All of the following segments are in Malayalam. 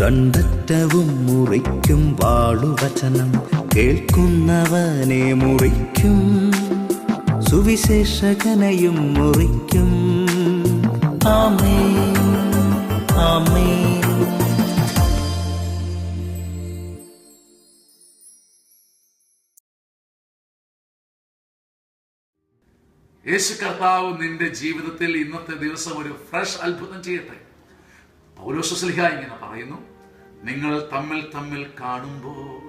ദണ്ഡറ്റവും മുറിക്കും വാളുവചനം കേൾക്കുന്നവനെ മുറിക്കും, സുവിശേഷകനെയും മുറിക്കും. ആമേൻ, ആമേൻ. യേശു കർത്താവ് നിന്റെ ജീവിതത്തിൽ ഇന്നത്തെ ദിവസം ഒരു ഫ്രഷ് അത്ഭുതം ചെയ്യട്ടെ. പൗലോസ് ശ്ലീഹ ഇങ്ങനെ പറയുന്നു, നിങ്ങൾ തമ്മിൽ തമ്മിൽ കാണുമ്പോൾ,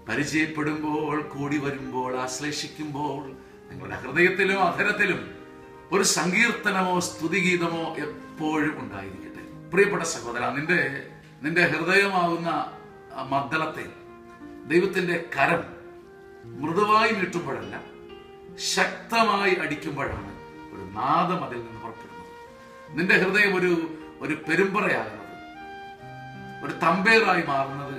പരിചയപ്പെടുമ്പോൾ, കൂടി വരുമ്പോൾ, ആശ്ലേഷിക്കുമ്പോൾ നിങ്ങളുടെ ഹൃദയത്തിലും അധരത്തിലും ഒരു സങ്കീർത്തനമോ സ്തുതിഗീതമോ എപ്പോഴും ഉണ്ടായിരിക്കട്ടെ. പ്രിയപ്പെട്ട സഹോദര, നിന്റെ ഹൃദയമാവുന്ന മദ്ദളത്തെ ദൈവത്തിന്റെ കരം മൃദുവായി നീട്ടുമ്പോഴല്ല, ശക്തമായി അടിക്കുമ്പോഴാണ് ഒരു നാദം അതിൽ നിന്ന് പുറപ്പെടുന്നത്. നിന്റെ ഹൃദയം ഒരു പെരുമ്പറയാകുന്നത്, ഒരു തമ്പേറായി മാറുന്നത്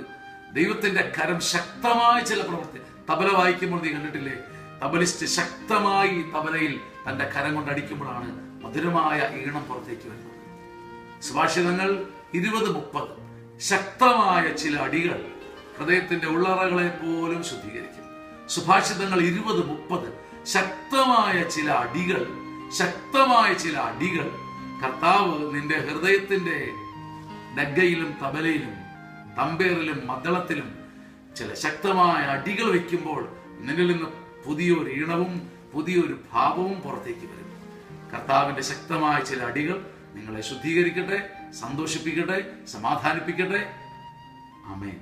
ദൈവത്തിന്റെ കരം ശക്തമായി ചില പ്രവൃത്തി. തബല വായിക്കുമ്പോൾ നീ കണ്ടിട്ടില്ലേ, തബലിസ്റ്റ് ശക്തമായി തബലയിൽ തന്റെ കരം കൊണ്ട് അടിക്കുമ്പോഴാണ് മധുരമായ ഈണം പുറത്തേക്ക് വരുന്നത്. സുഭാഷിതങ്ങൾ 20-30 ശക്തമായ ചില അടികൾ ഹൃദയത്തിന്റെ ഉള്ളറകളെ പോലും ശുദ്ധീകരിക്കും. സുഭാഷിതങ്ങൾ 20-30 ശക്തമായ ചില അടികൾ കർത്താവ് നിന്റെ ഹൃദയത്തിന്റെ ഡഗ്ഗയിലും തബലയിലും തമ്പേറിലും മദ്ദളത്തിലും ചില ശക്തമായ അടികൾ വയ്ക്കുമ്പോൾ നിന്നിൽ നിന്ന് പുതിയൊരു ഈണവും പുതിയൊരു ഭാവവും പുറത്തേക്ക് വരും. കർത്താവിന്റെ ശക്തമായ ചില അടികൾ നിങ്ങളെ ശുദ്ധീകരിക്കട്ടെ, സന്തോഷിപ്പിക്കട്ടെ, സമാധാനിപ്പിക്കട്ടെ. ആമേൻ,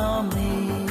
ആമേൻ.